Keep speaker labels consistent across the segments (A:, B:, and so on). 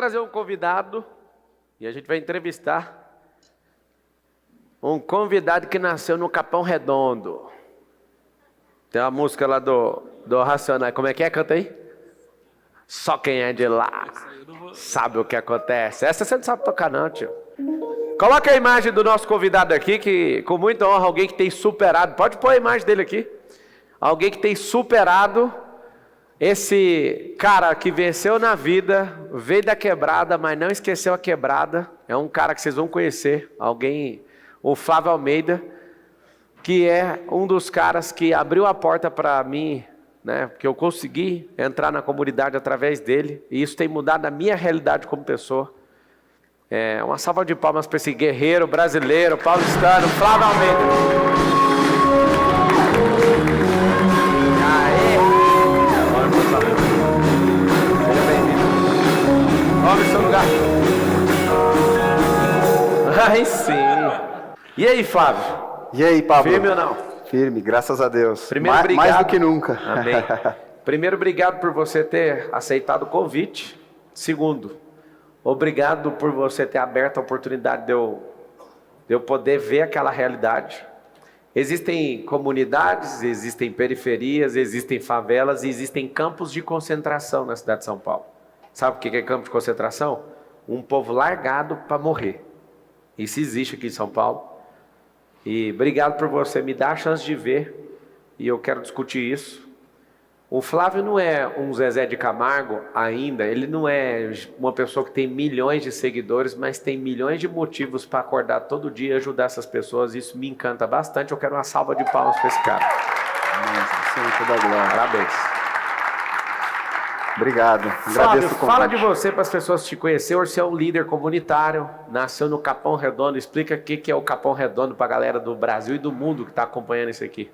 A: trazer um convidado e a gente vai entrevistar um convidado que nasceu no Capão Redondo. Tem uma música lá do Racionais. Como é que é? Canta aí. Só quem é de lá sabe o que acontece. Essa você não sabe tocar não, tio. Coloca a imagem do nosso convidado aqui, que com muita honra, alguém que tem superado. Pode pôr a imagem dele aqui. Alguém que tem superado. Esse cara que venceu na vida, veio da quebrada, mas não esqueceu a quebrada. É um cara que vocês vão conhecer. Alguém, o Flávio Almeida, que é um dos caras que abriu a porta para mim, né? Porque eu consegui entrar na comunidade através dele. E isso tem mudado a minha realidade como pessoa. Uma salva de palmas para esse guerreiro brasileiro, paulistano, Flávio Almeida. Tome seu lugar. Aí sim. E aí, Flávio?
B: E aí, Pablo?
A: Firme ou não?
B: Firme, graças a Deus.
A: Primeiro, obrigado.
B: Mais do que nunca.
A: Amém. Primeiro, obrigado por você ter aceitado o convite. Segundo, obrigado por você ter aberto a oportunidade de eu poder ver aquela realidade. Existem comunidades, existem periferias, existem favelas e existem campos de concentração na cidade de São Paulo. Sabe o que é campo de concentração? Um povo largado para morrer. Isso existe aqui em São Paulo. E obrigado por você me dar a chance de ver. E eu quero discutir isso. O Flávio não é um Zezé de Camargo ainda. Ele não é uma pessoa que tem milhões de seguidores, mas tem milhões de motivos para acordar todo dia e ajudar essas pessoas. Isso me encanta bastante. Eu quero uma salva de palmas para esse cara.
B: Sim, toda glória.
A: Parabéns.
B: Obrigado.
A: Flávio, fala de você para as pessoas te conhecerem. Você é um líder comunitário, nasceu no Capão Redondo. Explica o que é o Capão Redondo para a galera do Brasil e do mundo que está acompanhando isso aqui.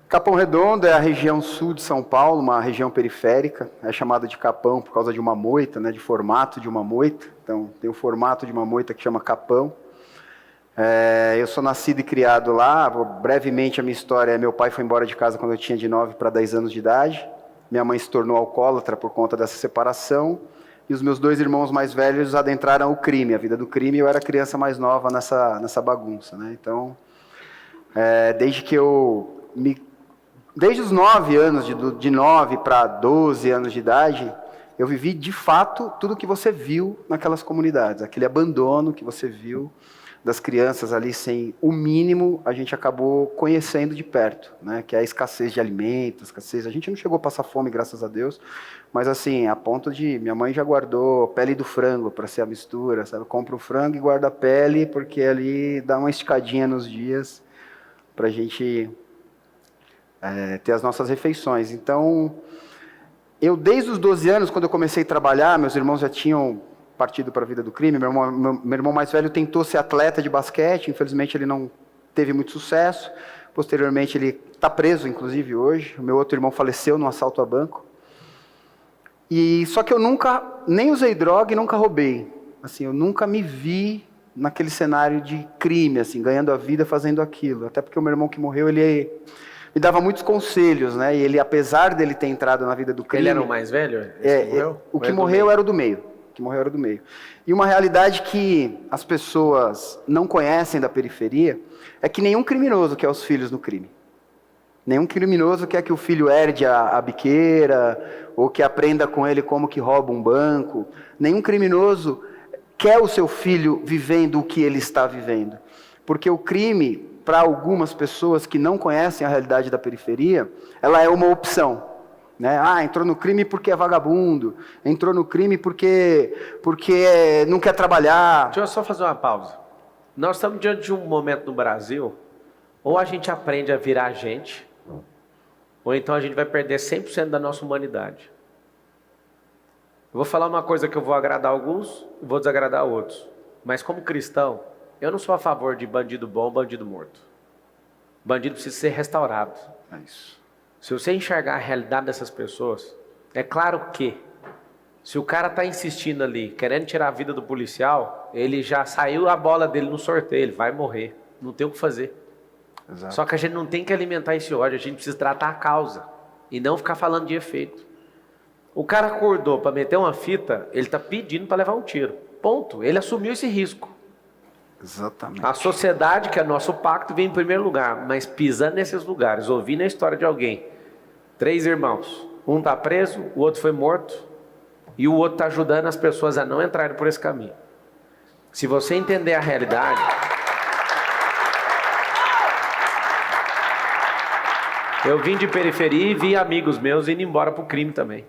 B: Capão Redondo é a região sul de São Paulo, uma região periférica. É chamada de Capão por causa de uma moita, né, de formato de uma moita. Então, tem o formato de uma moita que chama Capão. Eu sou nascido e criado lá. Brevemente, a minha história é: meu pai foi embora de casa quando eu tinha de 9 para 10 anos de idade. Minha mãe se tornou alcoólatra por conta dessa separação. E os meus 2 irmãos mais velhos adentraram o crime, a vida do crime. E eu era a criança mais nova nessa bagunça, né? Então, desde os 9 anos, de 9 para 12 anos de idade, eu vivi de fato tudo que você viu naquelas comunidades. Aquele abandono que você viu das crianças ali sem o mínimo, a gente acabou conhecendo de perto, né? Que é a escassez de alimentos, a gente não chegou a passar fome, graças a Deus, mas assim, a ponto de, minha mãe já guardou pele do frango para ser a mistura, sabe? Compra o frango e guarda a pele, porque ali dá uma esticadinha nos dias para a gente ter as nossas refeições. Então, eu desde os 12 anos, quando eu comecei a trabalhar, meus irmãos já tinham partido para a vida do crime. Meu irmão mais velho tentou ser atleta de basquete, infelizmente ele não teve muito sucesso. Posteriormente ele está preso, inclusive, hoje. O meu outro irmão faleceu num assalto a banco. Só que eu nunca, nem usei droga e nunca roubei. Assim, eu nunca me vi naquele cenário de crime, assim, ganhando a vida fazendo aquilo. Até porque o meu irmão que morreu, ele me dava muitos conselhos, né? E ele, apesar dele ter entrado na vida do crime...
A: Ele era o mais velho?
B: O que morreu era o do meio. E uma realidade que as pessoas não conhecem da periferia é que nenhum criminoso quer os filhos no crime. Nenhum criminoso quer que o filho herde a biqueira, ou que aprenda com ele como que rouba um banco. Nenhum criminoso quer o seu filho vivendo o que ele está vivendo. Porque o crime, para algumas pessoas que não conhecem a realidade da periferia, ela é uma opção. Né? Entrou no crime porque é vagabundo, entrou no crime porque não quer trabalhar.
A: Deixa eu só fazer uma pausa. Nós estamos diante de um momento no Brasil, ou a gente aprende a virar gente, ou então a gente vai perder 100% da nossa humanidade. Eu vou falar uma coisa que eu vou agradar alguns e vou desagradar outros. Mas como cristão, eu não sou a favor de bandido bom, bandido morto. Bandido precisa ser restaurado.
B: É isso.
A: Se você enxergar a realidade dessas pessoas, é claro que, se o cara está insistindo ali, querendo tirar a vida do policial, ele já saiu a bola dele no sorteio, ele vai morrer, não tem o que fazer. Exato. Só que a gente não tem que alimentar esse ódio, a gente precisa tratar a causa, e não ficar falando de efeito. O cara acordou para meter uma fita, ele está pedindo para levar um tiro. Ponto. Ele assumiu esse risco.
B: Exatamente.
A: A sociedade, que é nosso pacto, vem em primeiro lugar, mas pisando nesses lugares, ouvindo a história de alguém. 3 irmãos. Um está preso, o outro foi morto, e o outro está ajudando as pessoas a não entrarem por esse caminho. Se você entender a realidade... Eu vim de periferia e vi amigos meus indo embora para o crime também.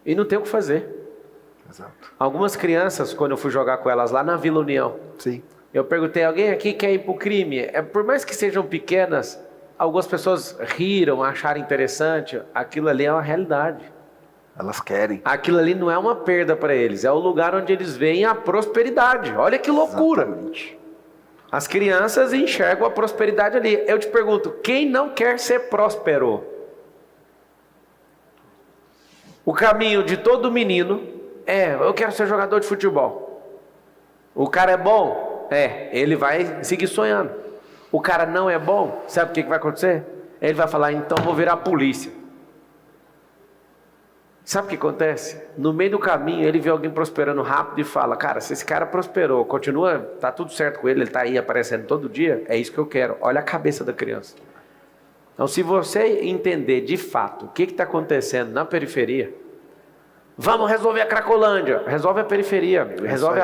A: E não tem o que fazer.
B: Exato.
A: Algumas crianças, quando eu fui jogar com elas lá na Vila União,
B: Sim.
A: eu perguntei, alguém aqui quer ir para o crime? Por mais que sejam pequenas, algumas pessoas riram, acharam interessante. Aquilo ali é uma realidade.
B: Elas querem.
A: Aquilo ali não é uma perda para eles, é o lugar onde eles veem a prosperidade. Olha que loucura.
B: Exatamente.
A: As crianças enxergam a prosperidade ali. Eu te pergunto, quem não quer ser próspero? O caminho de todo menino é, eu quero ser jogador de futebol. O cara é bom? Ele vai seguir sonhando. O cara não é bom? Sabe o que vai acontecer? Ele vai falar, então vou virar polícia. Sabe o que acontece? No meio do caminho, ele vê alguém prosperando rápido e fala, cara, se esse cara prosperou, continua, tá tudo certo com ele, ele tá aí aparecendo todo dia, é isso que eu quero. Olha a cabeça da criança. Então, se você entender de fato o que está acontecendo na periferia, vamos resolver a Cracolândia. Resolve a periferia, amigo. Resolve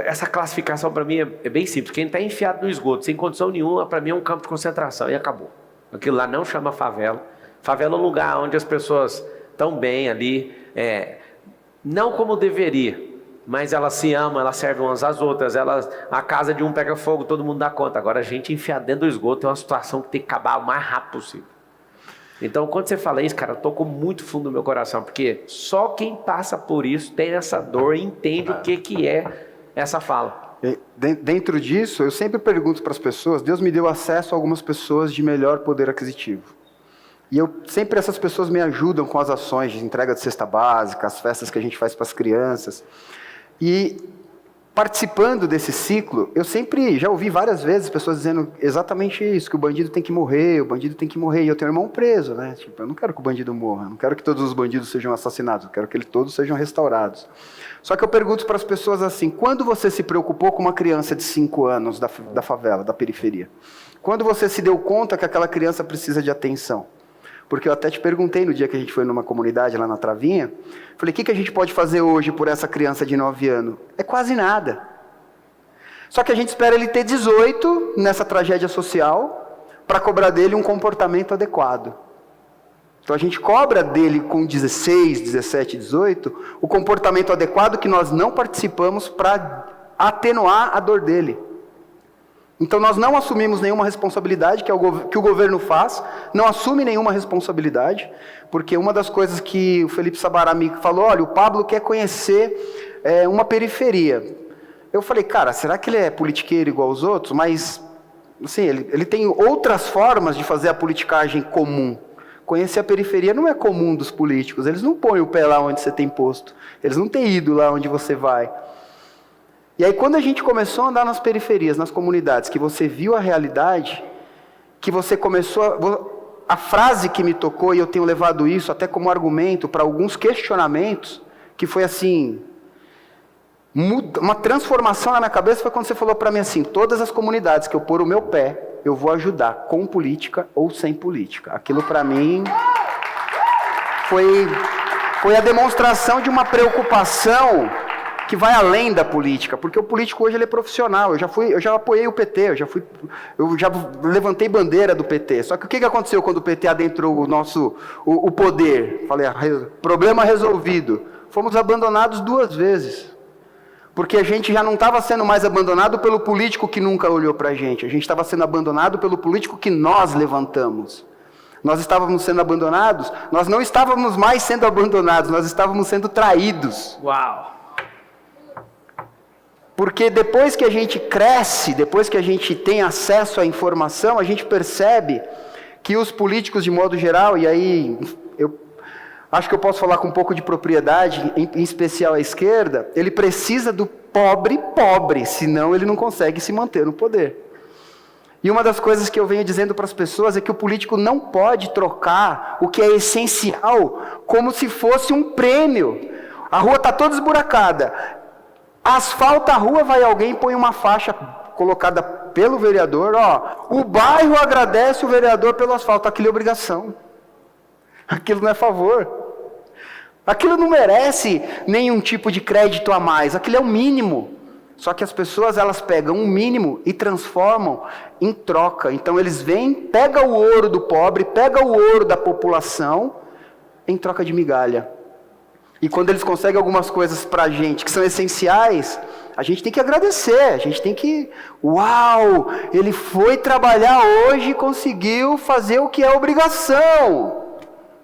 A: essa classificação para mim é bem simples. Quem está enfiado no esgoto, sem condição nenhuma, para mim é um campo de concentração e acabou. Aquilo lá não chama favela. Favela é um lugar onde as pessoas estão bem ali, não como deveria, mas elas se amam, elas servem umas às outras, a casa de um pega fogo, todo mundo dá conta. Agora a gente enfiar dentro do esgoto é uma situação que tem que acabar o mais rápido possível. Então quando você fala isso, cara, tocou muito fundo no meu coração, porque só quem passa por isso tem essa dor e entende o que é essa fala.
B: Dentro disso, eu sempre pergunto para as pessoas, Deus me deu acesso a algumas pessoas de melhor poder aquisitivo. E sempre essas pessoas me ajudam com as ações de entrega de cesta básica, as festas que a gente faz para as crianças. E participando desse ciclo, eu sempre já ouvi várias vezes pessoas dizendo exatamente isso, que o bandido tem que morrer, o bandido tem que morrer. E eu tenho um irmão preso, né? Tipo, eu não quero que o bandido morra, eu não quero que todos os bandidos sejam assassinados, eu quero que todos sejam restaurados. Só que eu pergunto para as pessoas assim, quando você se preocupou com uma criança de 5 anos da favela, da periferia? Quando você se deu conta que aquela criança precisa de atenção? Porque eu até te perguntei no dia que a gente foi numa comunidade lá na Travinha, falei, o que a gente pode fazer hoje por essa criança de 9 anos? É quase nada. Só que a gente espera ele ter 18 nessa tragédia social para cobrar dele um comportamento adequado. Então a gente cobra dele com 16, 17, 18, o comportamento adequado que nós não participamos para atenuar a dor dele. Então nós não assumimos nenhuma responsabilidade, que é o que o governo faz, não assume nenhuma responsabilidade, porque uma das coisas que o Felipe Sabarami falou, olha, o Pablo quer conhecer uma periferia. Eu falei, cara, será que ele é politiqueiro igual aos outros? Mas, assim, ele tem outras formas de fazer a politicagem comum. Conhecer a periferia não é comum dos políticos, eles não põem o pé lá onde você tem posto, eles não têm ido lá onde você vai. E aí quando a gente começou a andar nas periferias, nas comunidades, que você viu a realidade, que você começou a frase que me tocou, e eu tenho levado isso até como argumento para alguns questionamentos, que foi assim, uma transformação na minha cabeça, foi quando você falou para mim assim, todas as comunidades que eu pôr o meu pé, eu vou ajudar, com política ou sem política. Aquilo para mim foi a demonstração de uma preocupação que vai além da política, porque o político hoje ele é profissional. Eu já apoiei o PT, eu já levantei bandeira do PT. Só que o que aconteceu quando o PT adentrou o poder? Falei, problema resolvido. Fomos abandonados 2 vezes. Porque a gente já não estava sendo mais abandonado pelo político que nunca olhou para a gente estava sendo abandonado pelo político que nós levantamos. Nós estávamos sendo abandonados, nós não estávamos mais sendo abandonados, nós estávamos sendo traídos.
A: Uau!
B: Porque depois que a gente cresce, depois que a gente tem acesso à informação, a gente percebe que os políticos, de modo geral, e aí eu acho que eu posso falar com um pouco de propriedade, em especial a esquerda, ele precisa do pobre, senão ele não consegue se manter no poder. E uma das coisas que eu venho dizendo para as pessoas é que o político não pode trocar o que é essencial como se fosse um prêmio. A rua está toda esburacada. Asfalta a rua, vai alguém e põe uma faixa colocada pelo vereador. O bairro agradece o vereador pelo asfalto. Aquilo é obrigação. Aquilo não é favor. Aquilo não merece nenhum tipo de crédito a mais. Aquilo é o mínimo. Só que as pessoas, elas pegam o mínimo e transformam em troca. Então eles vêm, pegam o ouro do pobre, pegam o ouro da população em troca de migalha. E quando eles conseguem algumas coisas pra gente que são essenciais, a gente tem que agradecer, a gente tem que... Uau! Ele foi trabalhar hoje e conseguiu fazer o que é obrigação.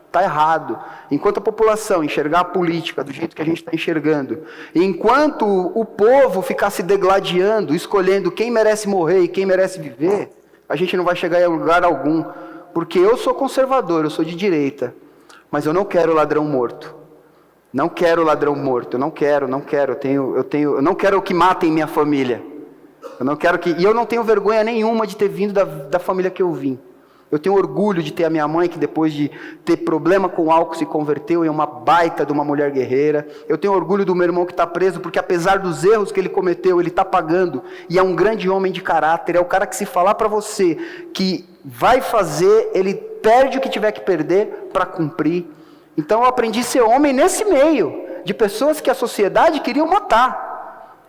B: Está errado. Enquanto a população enxergar a política do jeito que a gente está enxergando, enquanto o povo ficar se degladiando, escolhendo quem merece morrer e quem merece viver, a gente não vai chegar em lugar algum. Porque eu sou conservador, eu sou de direita, mas eu não quero ladrão morto. Não quero ladrão morto, eu não quero. Eu não quero que matem minha família. E eu não tenho vergonha nenhuma de ter vindo da família que eu vim. Eu tenho orgulho de ter a minha mãe, que depois de ter problema com álcool se converteu em uma baita de uma mulher guerreira. Eu tenho orgulho do meu irmão que está preso, porque apesar dos erros que ele cometeu, ele está pagando. E é um grande homem de caráter. É o cara que, se falar para você que vai fazer, ele perde o que tiver que perder para cumprir. Então eu aprendi a ser homem nesse meio, de pessoas que a sociedade queria matar.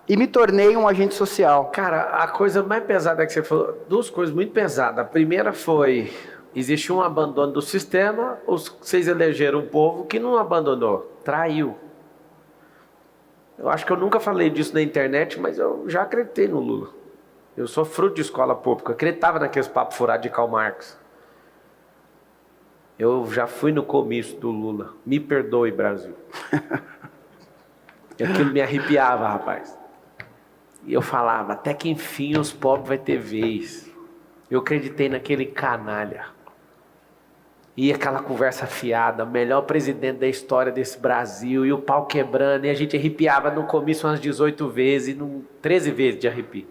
B: E me tornei um agente social.
A: Cara, a coisa mais pesada que você falou, duas coisas muito pesadas. A primeira foi, existe um abandono do sistema, vocês elegeram um povo que não abandonou, traiu. Eu acho que eu nunca falei disso na internet, mas eu já acreditei no Lula. Eu sou fruto de escola pública, eu acreditava naqueles papos furados de Karl Marx. Eu já fui no comício do Lula. Me perdoe, Brasil. Aquilo me arrepiava, rapaz. E eu falava, até que enfim os pobres vão ter vez. Eu acreditei naquele canalha. E aquela conversa fiada, melhor presidente da história desse Brasil, e o pau quebrando, e a gente arrepiava no comício umas 18 vezes, 13 vezes de arrepio.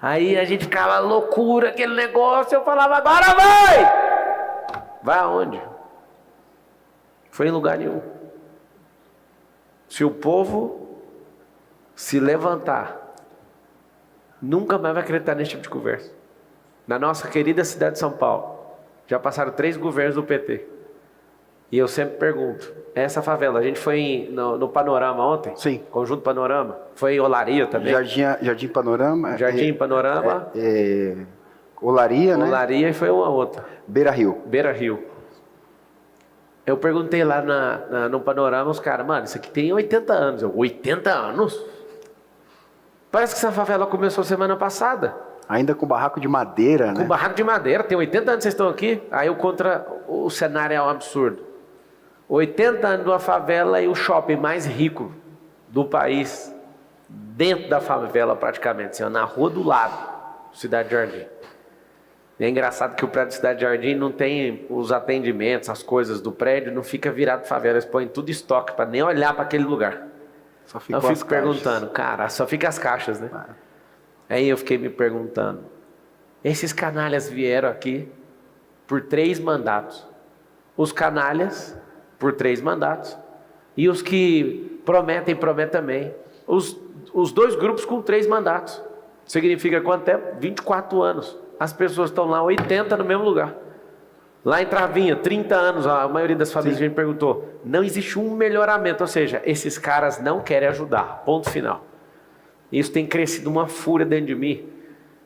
A: Aí a gente ficava loucura, aquele negócio, eu falava, agora vai! Vai aonde? Foi em lugar nenhum. Se o povo se levantar, nunca mais vai acreditar nesse tipo de conversa. Na nossa querida cidade de São Paulo, já passaram 3 governos do PT. E eu sempre pergunto, essa favela, a gente foi no Panorama ontem?
B: Sim.
A: Conjunto Panorama? Foi em Olaria também?
B: Jardim Panorama.
A: Jardim Panorama.
B: Olaria, né?
A: Olaria e foi uma outra.
B: Beira Rio.
A: Beira Rio. Eu perguntei lá no Panorama, os caras, mano, isso aqui tem 80 anos. 80 anos? Parece que essa favela começou semana passada.
B: Ainda com barraco de madeira, né?
A: Com barraco de madeira, tem 80 anos que vocês estão aqui. Aí o cenário é um absurdo. 80 anos de uma favela e o shopping mais rico do país, dentro da favela praticamente, assim, na rua do lado, Cidade Jardim. E é engraçado que o prédio de Cidade Jardim não tem os atendimentos, as coisas do prédio, não fica virado favela, eles põem tudo estoque para nem olhar para aquele lugar.
B: Só
A: eu fico perguntando, cara, só fica as caixas, né? Aí eu fiquei me perguntando, esses canalhas vieram aqui por 3 mandatos. Os canalhas por 3 mandatos. E os que prometem também. Os 2 grupos com 3 mandatos. Significa quanto tempo? 24 anos. As pessoas estão lá 80 no mesmo lugar. Lá em Travinha, 30 anos, a maioria das famílias, a gente perguntou, não existe um melhoramento, ou seja, esses caras não querem ajudar, ponto final. Isso tem crescido uma fúria dentro de mim.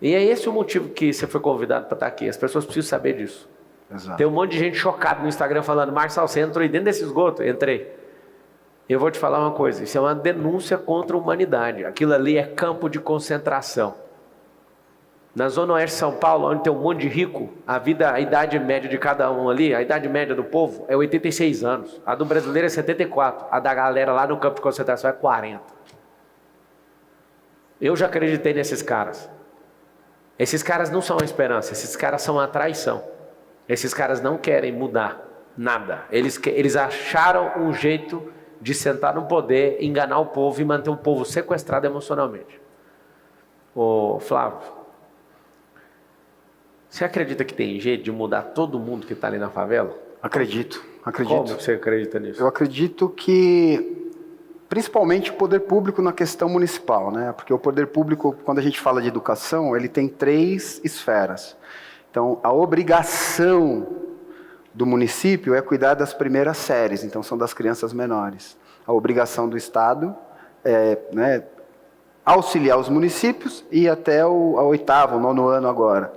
A: E é esse o motivo que você foi convidado para estar aqui, as pessoas precisam saber disso.
B: Exato.
A: Tem um monte de gente chocada no Instagram falando, Marçal, você entrou aí dentro desse esgoto? Entrei. Eu vou te falar uma coisa, isso é uma denúncia contra a humanidade, aquilo ali é campo de concentração. Na zona oeste de São Paulo, onde tem um monte de rico, a idade média de cada um ali, a idade média do povo é 86 anos. A do brasileiro é 74. A da galera lá no campo de concentração é 40. Eu já acreditei nesses caras. Esses caras não são a esperança, esses caras são a traição. Esses caras não querem mudar nada. Eles acharam um jeito de sentar no poder, enganar o povo e manter o povo sequestrado emocionalmente. Ô Flávio, Você acredita que tem jeito de mudar todo mundo que está ali na favela?
B: Acredito.
A: Como você acredita nisso?
B: Eu acredito que, principalmente, o poder público na questão municipal, né? Porque o poder público, quando a gente fala de educação, ele tem 3 esferas. Então, a obrigação do município é cuidar das primeiras séries, então são das crianças menores. A obrigação do Estado é, né, auxiliar os municípios e até o 8º, 9º ano agora.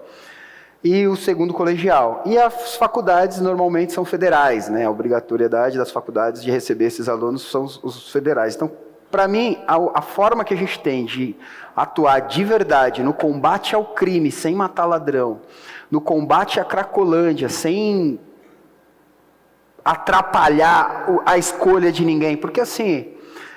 B: E o segundo colegial. E as faculdades normalmente são federais, né? A obrigatoriedade das faculdades de receber esses alunos são os federais. Então, para mim, a forma que a gente tem de atuar de verdade no combate ao crime, sem matar ladrão, no combate à Cracolândia, sem atrapalhar a escolha de ninguém, porque assim,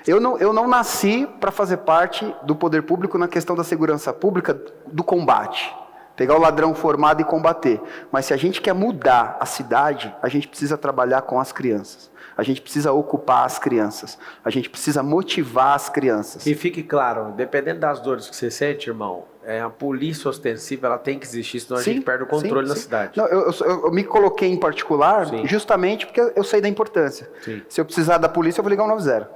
B: eu não nasci para fazer parte do poder público na questão da segurança pública, do combate. Pegar o ladrão formado e combater. Mas se a gente quer mudar a cidade, a gente precisa trabalhar com as crianças. A gente precisa ocupar as crianças. A gente precisa motivar as crianças.
A: E fique claro, dependendo das dores que você sente, irmão, a polícia ostensiva ela tem que existir, senão a gente perde o controle na cidade.
B: Não, eu me coloquei em particular justamente porque eu sei da importância.
A: Sim.
B: Se eu precisar da polícia, eu vou ligar o 90.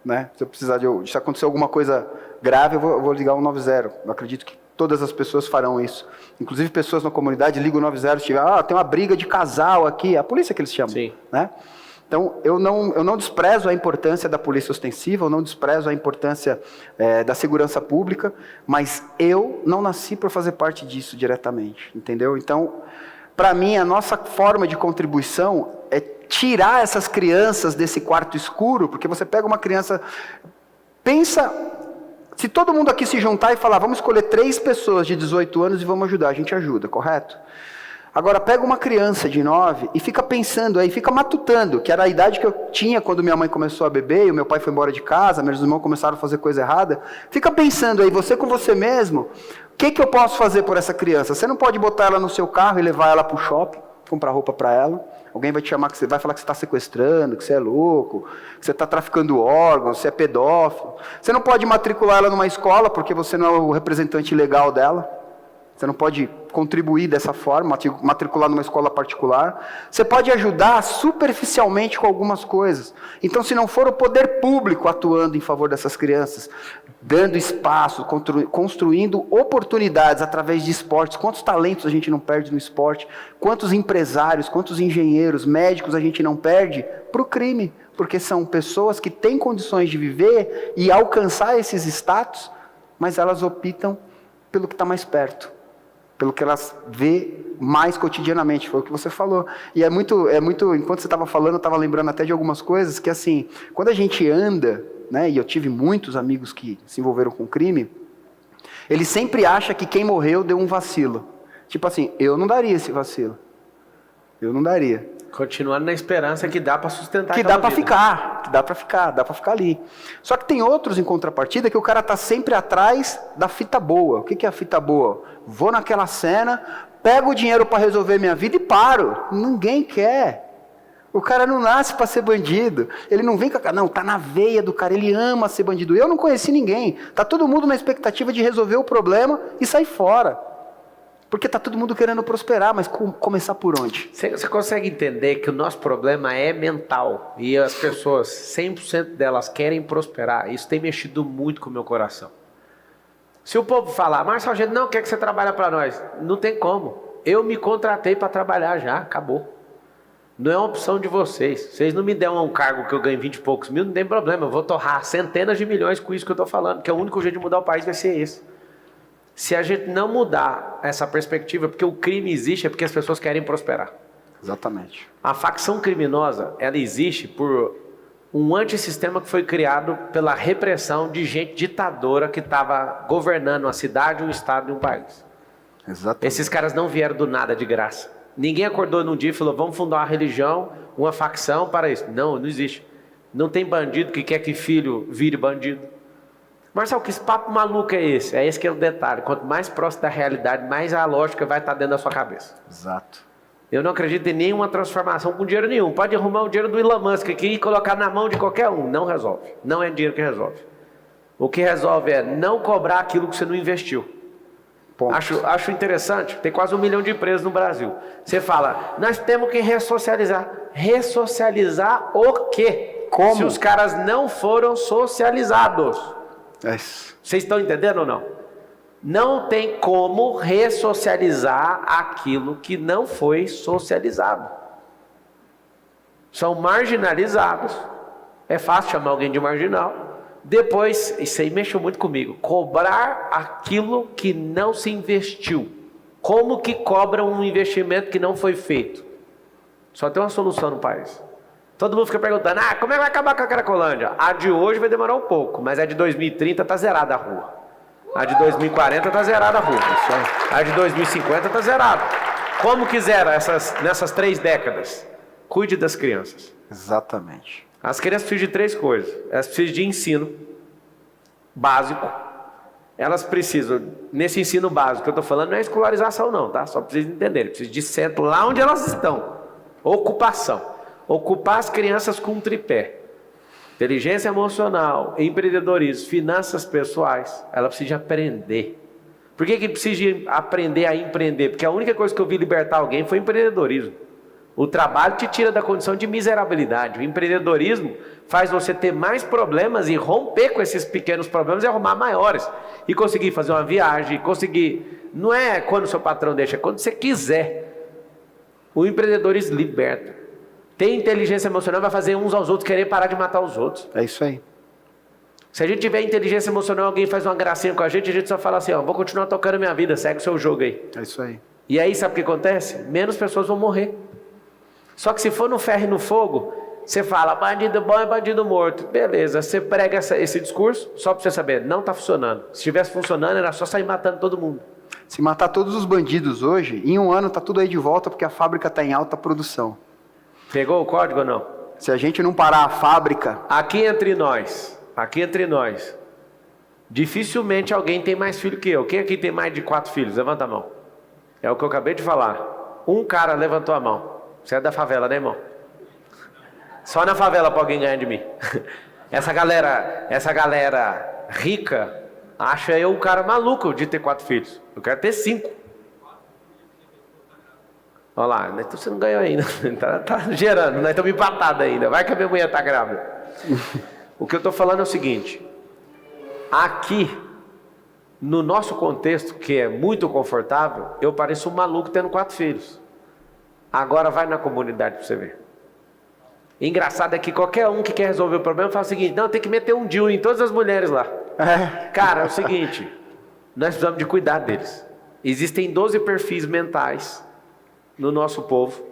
B: Né? Se eu precisar se acontecer alguma coisa grave, eu vou ligar o 90. Eu acredito que todas as pessoas farão isso. Inclusive pessoas na comunidade ligam o 90 se tiver, tem uma briga de casal aqui, a polícia que eles chamam.
A: Sim.
B: Né? Então, eu não desprezo a importância da polícia ostensiva, eu não desprezo a importância da segurança pública, mas eu não nasci para fazer parte disso diretamente, entendeu? Então, para mim, a nossa forma de contribuição é tirar essas crianças desse quarto escuro, porque você pega uma criança, pensa, se todo mundo aqui se juntar e falar, vamos escolher 3 pessoas de 18 anos e vamos ajudar, a gente ajuda, correto? Agora pega uma criança de 9 e fica pensando aí, fica matutando, que era a idade que eu tinha quando minha mãe começou a beber e o meu pai foi embora de casa, meus irmãos começaram a fazer coisa errada. Fica pensando aí, você com você mesmo, o que eu posso fazer por essa criança? Você não pode botar ela no seu carro e levar ela para o shopping, comprar roupa para ela. Alguém vai te chamar, que você vai falar que você está sequestrando, que você é louco, que você está traficando órgãos, você é pedófilo. Você não pode matricular ela numa escola porque você não é o representante legal dela. Você não pode contribuir dessa forma, matricular numa escola particular. Você pode ajudar superficialmente com algumas coisas. Então, se não for o poder público atuando em favor dessas crianças, dando espaço, construindo oportunidades através de esportes, quantos talentos a gente não perde no esporte, quantos empresários, quantos engenheiros, médicos a gente não perde para o crime, porque são pessoas que têm condições de viver e alcançar esses status, mas elas optam pelo que está mais perto, pelo que elas vê mais cotidianamente, foi o que você falou. E é muito enquanto você estava falando, eu estava lembrando até de algumas coisas, que assim, quando a gente anda, né, e eu tive muitos amigos que se envolveram com crime, ele sempre acha que quem morreu deu um vacilo. Tipo assim, eu não daria esse vacilo. Eu não daria.
A: Continuando na esperança que dá para sustentar
B: que dá para ficar, dá para ficar ali. Só que tem outros em contrapartida que o cara tá sempre atrás da fita boa. O que é a fita boa? Vou naquela cena, pego o dinheiro para resolver minha vida e paro. Ninguém quer. O cara não nasce para ser bandido. Ele não vem com a... Não, tá na veia do cara, ele ama ser bandido. Eu não conheci ninguém. Tá todo mundo na expectativa de resolver o problema e sair fora. Porque está todo mundo querendo prosperar, mas começar por onde?
A: Você consegue entender que o nosso problema é mental e as pessoas, 100% delas querem prosperar. Isso tem mexido muito com o meu coração. Se o povo falar, mas a gente não quer que você trabalhe para nós, não tem como. Eu me contratei para trabalhar já, acabou. Não é uma opção de vocês. Vocês não me dão um cargo que eu ganho 20 e poucos mil, não tem problema. Eu vou torrar centenas de milhões com isso que eu estou falando, que é o único jeito de mudar o país vai ser esse. Se a gente não mudar essa perspectiva, porque o crime existe, é porque as pessoas querem prosperar.
B: Exatamente.
A: A facção criminosa, ela existe por um antissistema que foi criado pela repressão de gente ditadora que estava governando uma cidade, um estado e um país.
B: Exatamente.
A: Esses caras não vieram do nada de graça. Ninguém acordou num dia e falou, vamos fundar uma religião, uma facção para isso. Não, não existe. Não tem bandido que quer que filho vire bandido. Marcelo, que esse papo maluco é esse? É esse que é o detalhe. Quanto mais próximo da realidade, mais a lógica vai estar dentro da sua cabeça.
B: Exato.
A: Eu não acredito em nenhuma transformação com dinheiro nenhum. Pode arrumar o dinheiro do Elon Musk aqui e colocar na mão de qualquer um. Não resolve. Não é dinheiro que resolve. O que resolve é não cobrar aquilo que você não investiu.
B: Ponto.
A: Acho interessante, tem quase 1 milhão de empresas no Brasil. Você fala, nós temos que ressocializar. Ressocializar o quê?
B: Como?
A: Se os caras não foram socializados. Vocês estão entendendo ou não? Não tem como ressocializar aquilo que não foi socializado. São marginalizados. É fácil chamar alguém de marginal. Depois, isso aí mexeu muito comigo, cobrar aquilo que não se investiu. Como que cobra um investimento que não foi feito? Só tem uma solução no país. Todo mundo fica perguntando, como é que vai acabar com a Cracolândia? A de hoje vai demorar um pouco, mas a de 2030 está zerada a rua. A de 2040 está zerada a rua. A de 2050 está zerada. Como que zera nessas 3 décadas? Cuide das crianças.
B: Exatamente.
A: As crianças precisam de 3 coisas. Elas precisam de ensino básico. Elas precisam, nesse ensino básico que eu estou falando, não é escolarização não, tá? Só precisam entender. Precisam de centro lá onde elas estão. Ocupação. Ocupar as crianças com um tripé. Inteligência emocional, empreendedorismo, finanças pessoais. Ela precisa de aprender. Por que precisa de aprender a empreender? Porque a única coisa que eu vi libertar alguém foi empreendedorismo. O trabalho te tira da condição de miserabilidade. O empreendedorismo faz você ter mais problemas e romper com esses pequenos problemas e arrumar maiores. E conseguir fazer uma viagem, conseguir... Não é quando o seu patrão deixa, é quando você quiser. O empreendedorismo liberta. Ter inteligência emocional vai fazer uns aos outros querer parar de matar os outros.
B: É isso aí.
A: Se a gente tiver inteligência emocional, alguém faz uma gracinha com a gente só fala assim, vou continuar tocando minha vida, segue o seu jogo aí.
B: É isso aí.
A: E aí sabe o que acontece? Menos pessoas vão morrer. Só que se for no ferro e no fogo, você fala, bandido bom é bandido morto. Beleza, você prega esse discurso, só para você saber, não está funcionando. Se estivesse funcionando, era só sair matando todo mundo.
B: Se matar todos os bandidos hoje, em 1 ano está tudo aí de volta, porque a fábrica está em alta produção.
A: Pegou o código ou não?
B: Se a gente não parar a fábrica...
A: Aqui entre nós, dificilmente alguém tem mais filho que eu. Quem aqui tem mais de 4 filhos? Levanta a mão. É o que eu acabei de falar. Um cara levantou a mão. Você é da favela, né, irmão? Só na favela para alguém ganhar de mim. Essa galera rica acha eu um cara maluco de ter 4 filhos. Eu quero ter 5. Olha lá, então você não ganhou ainda. Tá gerando, nós estamos empatados ainda. Vai que a minha mulher está grávida. O que eu estou falando é o seguinte. Aqui, no nosso contexto, que é muito confortável, eu pareço um maluco tendo 4 filhos. Agora vai na comunidade para você ver. Engraçado é que qualquer um que quer resolver o problema fala o seguinte, não, tem que meter um DIU em todas as mulheres lá. Cara, é o seguinte, nós precisamos de cuidar deles. Existem 12 perfis mentais no nosso povo.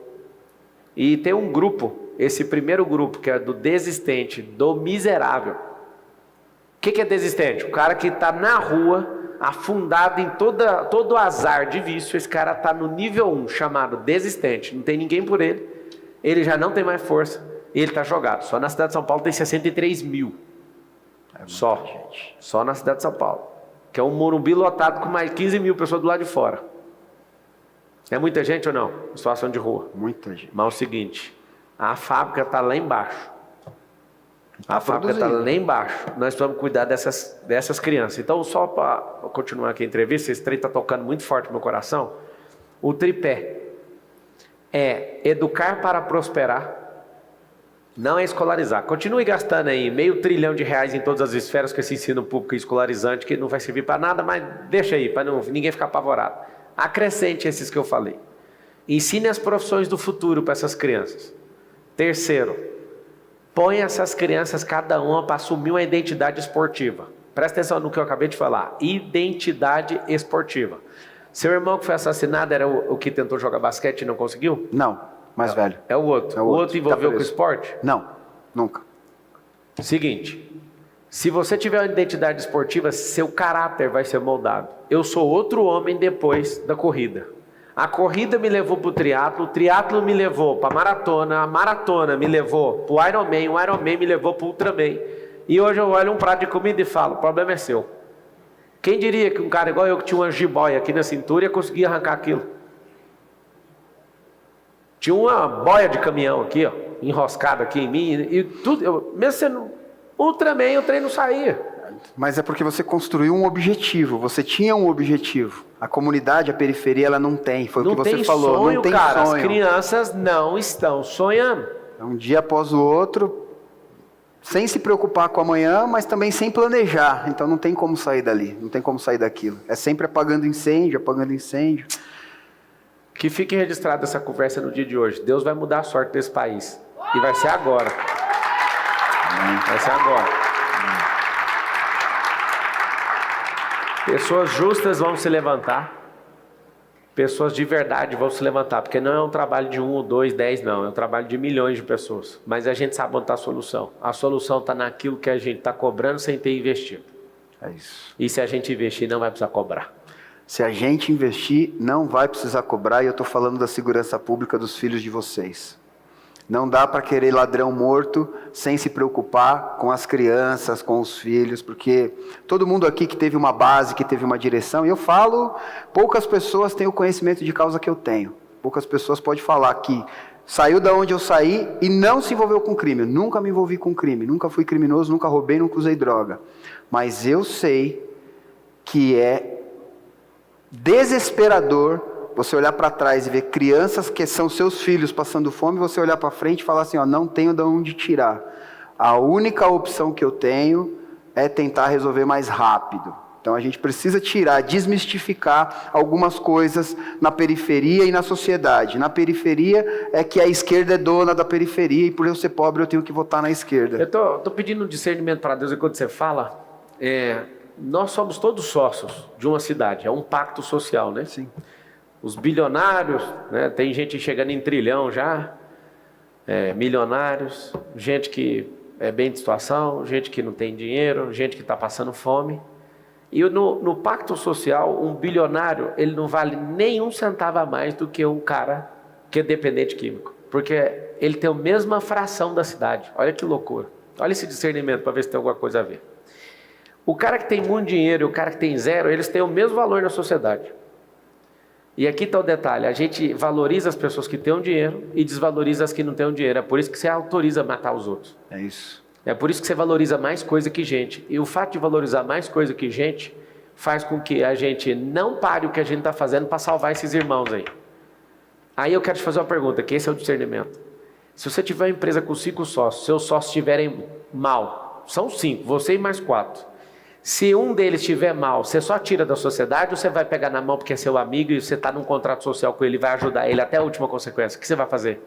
A: E tem um grupo, esse primeiro grupo, que é do desistente, do miserável. O que é desistente? O cara que está na rua, afundado em todo azar de vício. Esse cara está no nível 1, chamado desistente. Não tem ninguém por ele. Ele já não tem mais força. Ele está jogado. Só na cidade de São Paulo tem 63 mil. Só na cidade de São Paulo. Que é um Morumbi lotado com mais 15 mil pessoas do lado de fora. É muita gente ou não? Situação de rua.
B: Muita gente.
A: Mas é o seguinte, a fábrica está lá embaixo. A fábrica está lá embaixo. Nós precisamos cuidar dessas crianças. Então, só para continuar aqui a entrevista, esse trem está tocando muito forte no meu coração. O tripé é educar para prosperar, não é escolarizar. Continue gastando aí R$500 bilhão em todas as esferas com esse ensino público escolarizante, que não vai servir para nada, mas deixa aí, para ninguém ficar apavorado. Acrescente esses que eu falei. Ensine as profissões do futuro para essas crianças. Terceiro, põe essas crianças, cada uma, para assumir uma identidade esportiva. Presta atenção no que eu acabei de falar. Identidade esportiva. Seu irmão que foi assassinado era o que tentou jogar basquete e não conseguiu?
B: Não, mais velho.
A: É o outro. O outro envolveu com o esporte?
B: Não, nunca.
A: Seguinte, se você tiver uma identidade esportiva, seu caráter vai ser moldado. Eu sou outro homem depois da corrida. A corrida me levou para o triatlo me levou para a maratona me levou para o Ironman me levou para o Ultraman. E hoje eu olho um prato de comida e falo, o problema é seu. Quem diria que um cara igual eu, que tinha uma jiboia aqui na cintura, ia conseguir arrancar aquilo? Tinha uma boia de caminhão aqui, ó, enroscada aqui em mim, e tudo, mesmo sendo Ultraman, o trem não saía.
B: Mas é porque você construiu um objetivo, você tinha um objetivo. A comunidade, a periferia, ela não tem, foi o que você falou.
A: Sonho,
B: não tem
A: cara,
B: sonho.
A: As crianças não estão sonhando.
B: É um dia após o outro, sem se preocupar com amanhã, mas também sem planejar. Então não tem como sair dali, não tem como sair daquilo. É sempre apagando incêndio, apagando incêndio.
A: Que fique registrada essa conversa no dia de hoje. Deus vai mudar a sorte desse país. E vai ser agora. Vai ser agora. Pessoas justas vão se levantar. Pessoas de verdade vão se levantar. Porque não é um trabalho de 1, 2, 10, não. É um trabalho de milhões de pessoas. Mas a gente sabe onde está a solução. A solução está naquilo que a gente está cobrando sem ter investido.
B: É isso.
A: E se a gente investir, não vai precisar cobrar.
B: Se a gente investir, não vai precisar cobrar. E eu estou falando da segurança pública dos filhos de vocês. Não dá para querer ladrão morto sem se preocupar com as crianças, com os filhos, porque todo mundo aqui que teve uma base, que teve uma direção, e eu falo, poucas pessoas têm o conhecimento de causa que eu tenho. Poucas pessoas podem falar que saiu da onde eu saí e não se envolveu com crime. Eu nunca me envolvi com crime, nunca fui criminoso, nunca roubei, nunca usei droga. Mas eu sei que é desesperador você olhar para trás e ver crianças que são seus filhos passando fome, você olhar para frente e falar assim, ó, não tenho de onde tirar. A única opção que eu tenho é tentar resolver mais rápido. Então a gente precisa tirar, desmistificar algumas coisas na periferia e na sociedade. Na periferia é que a esquerda é dona da periferia e por eu ser pobre eu tenho que votar na esquerda.
A: Eu tô pedindo um discernimento para Deus e quando você fala, nós somos todos sócios de uma cidade, é um pacto social, né?
B: Sim.
A: Os bilionários, né? Tem gente chegando em trilhão já, milionários, gente que é bem de situação, gente que não tem dinheiro, gente que está passando fome. E no pacto social, um bilionário, ele não vale nem um centavo a mais do que um cara que é dependente químico. Porque ele tem a mesma fração da cidade. Olha que loucura. Olha esse discernimento para ver se tem alguma coisa a ver. O cara que tem muito dinheiro e o cara que tem zero, eles têm o mesmo valor na sociedade. E aqui está o detalhe, a gente valoriza as pessoas que têm o dinheiro e desvaloriza as que não têm o dinheiro. É por isso que você autoriza a matar os outros.
B: É isso.
A: É por isso que você valoriza mais coisa que gente. E o fato de valorizar mais coisa que gente faz com que a gente não pare o que a gente está fazendo para salvar esses irmãos aí. Aí eu quero te fazer uma pergunta, que esse é o discernimento. Se você tiver uma empresa com 5 sócios, seus sócios estiverem mal, são 5, você e mais 4. Se um deles estiver mal, você só tira da sociedade ou você vai pegar na mão porque é seu amigo e você está num contrato social com ele e vai ajudar ele até a última consequência? O que você vai fazer?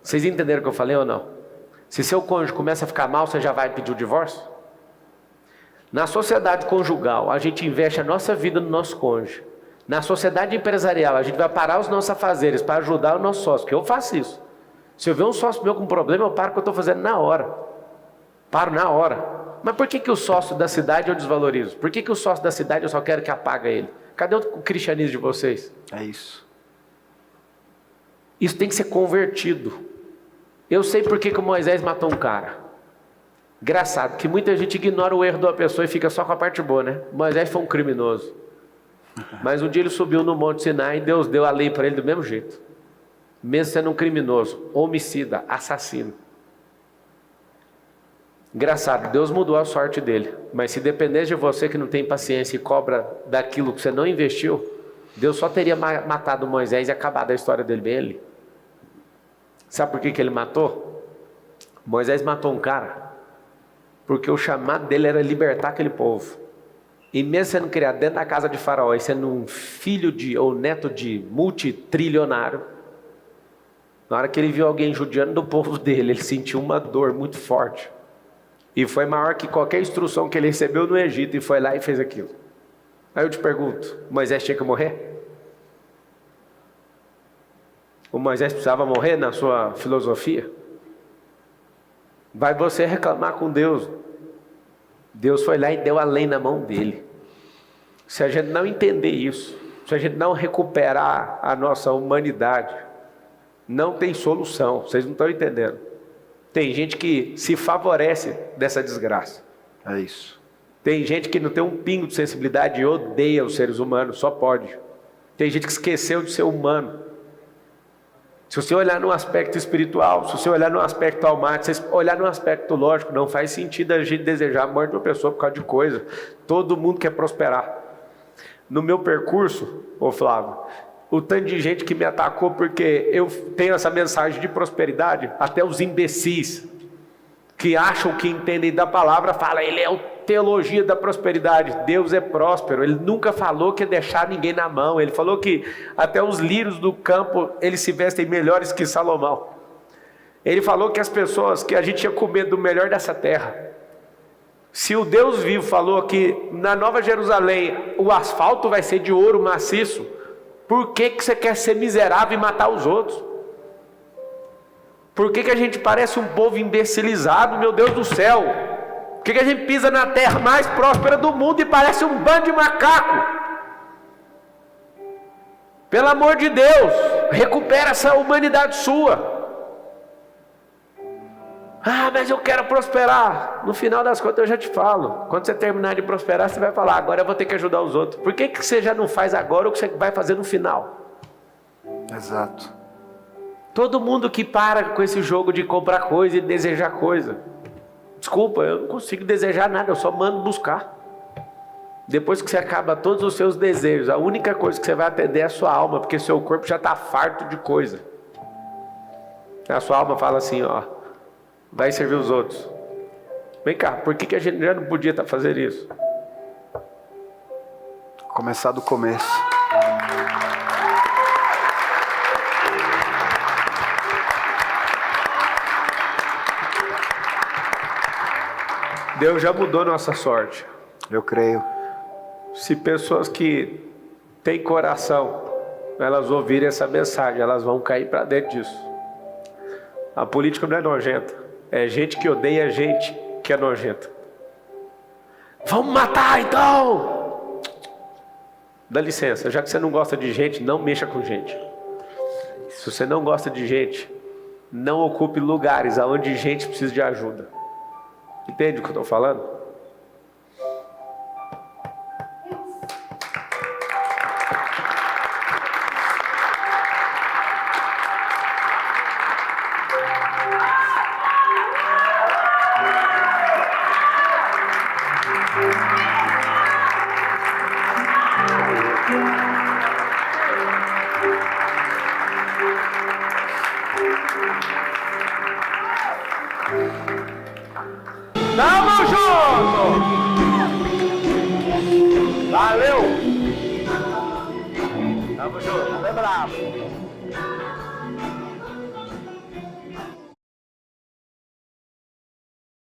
A: Vocês entenderam o que eu falei ou não? Se seu cônjuge começa a ficar mal, você já vai pedir o divórcio? Na sociedade conjugal, a gente investe a nossa vida no nosso cônjuge. Na sociedade empresarial, a gente vai parar os nossos afazeres para ajudar o nosso sócio, porque eu faço isso. Se eu ver um sócio meu com problema, eu paro o que eu estou fazendo na hora. Paro na hora. Mas por que o sócio da cidade eu desvalorizo? Por que o sócio da cidade eu só quero que apague ele? Cadê o cristianismo de vocês?
B: É isso.
A: Isso tem que ser convertido. Eu sei por que o Moisés matou um cara. Engraçado, que muita gente ignora o erro de uma pessoa e fica só com a parte boa, né? Moisés foi um criminoso. Mas um dia ele subiu no Monte Sinai e Deus deu a lei para ele do mesmo jeito. Mesmo sendo um criminoso, homicida, assassino. Engraçado, Deus mudou a sorte dele. Mas se dependesse de você que não tem paciência e cobra daquilo que você não investiu, Deus só teria matado Moisés e acabado a história dele bem ali. Sabe por que ele matou? Moisés matou um cara porque o chamado dele era libertar aquele povo. E mesmo sendo criado dentro da casa de Faraó e sendo um filho ou neto de multitrilionário, na hora que ele viu alguém judiando do povo dele, ele sentiu uma dor muito forte. E foi maior que qualquer instrução que ele recebeu no Egito e foi lá e fez aquilo. Aí eu te pergunto, Moisés tinha que morrer? O Moisés precisava morrer na sua filosofia? Vai você reclamar com Deus. Deus foi lá e deu a lei na mão dele. Se a gente não entender isso, se a gente não recuperar a nossa humanidade, não tem solução. Vocês não estão entendendo. Tem gente que se favorece dessa desgraça.
B: É isso.
A: Tem gente que não tem um pingo de sensibilidade e odeia os seres humanos, só pode. Tem gente que esqueceu de ser humano. Se você olhar no aspecto espiritual, se você olhar no aspecto almático, se você olhar no aspecto lógico, não faz sentido a gente desejar a morte de uma pessoa por causa de coisa. Todo mundo quer prosperar. No meu percurso, ô Flávio, o tanto de gente que me atacou porque eu tenho essa mensagem de prosperidade, até os imbecis que acham que entendem da palavra, falam, ele é o teologia da prosperidade. Deus é próspero. Ele nunca falou que ia deixar ninguém na mão. Ele falou que até os lírios do campo, eles se vestem melhores que Salomão. Ele falou que as pessoas, que a gente ia comer do melhor dessa terra. Se o Deus vivo falou que na Nova Jerusalém o asfalto vai ser de ouro maciço, por que você quer ser miserável e matar os outros? Por que a gente parece um povo imbecilizado, meu Deus do céu? Por que a gente pisa na terra mais próspera do mundo e parece um bando de macaco? Pelo amor de Deus, recupera essa humanidade sua. Ah, mas eu quero prosperar. No final das contas eu já te falo. Quando você terminar de prosperar, você vai falar, agora eu vou ter que ajudar os outros. Por que você já não faz agora o que você vai fazer no final?
B: Exato.
A: Todo mundo que para com esse jogo de comprar coisa e desejar coisa. Desculpa, eu não consigo desejar nada, eu só mando buscar. Depois que você acaba todos os seus desejos, a única coisa que você vai atender é a sua alma, porque seu corpo já está farto de coisa. A sua alma fala assim, ó, vai servir os outros. Vem cá, por que a gente já não podia estar fazendo isso?
B: Começar do começo.
A: Deus já mudou nossa sorte.
B: Eu creio.
A: Se pessoas que têm coração, elas ouvirem essa mensagem, elas vão cair para dentro disso. A política não é nojenta. É gente que odeia gente que é nojenta. Vamos matar então! Dá licença, já que você não gosta de gente, não mexa com gente. Se você não gosta de gente, não ocupe lugares onde gente precisa de ajuda. Entende o que eu estou falando? Tamo junto! Valeu! Tamo junto, é bravo!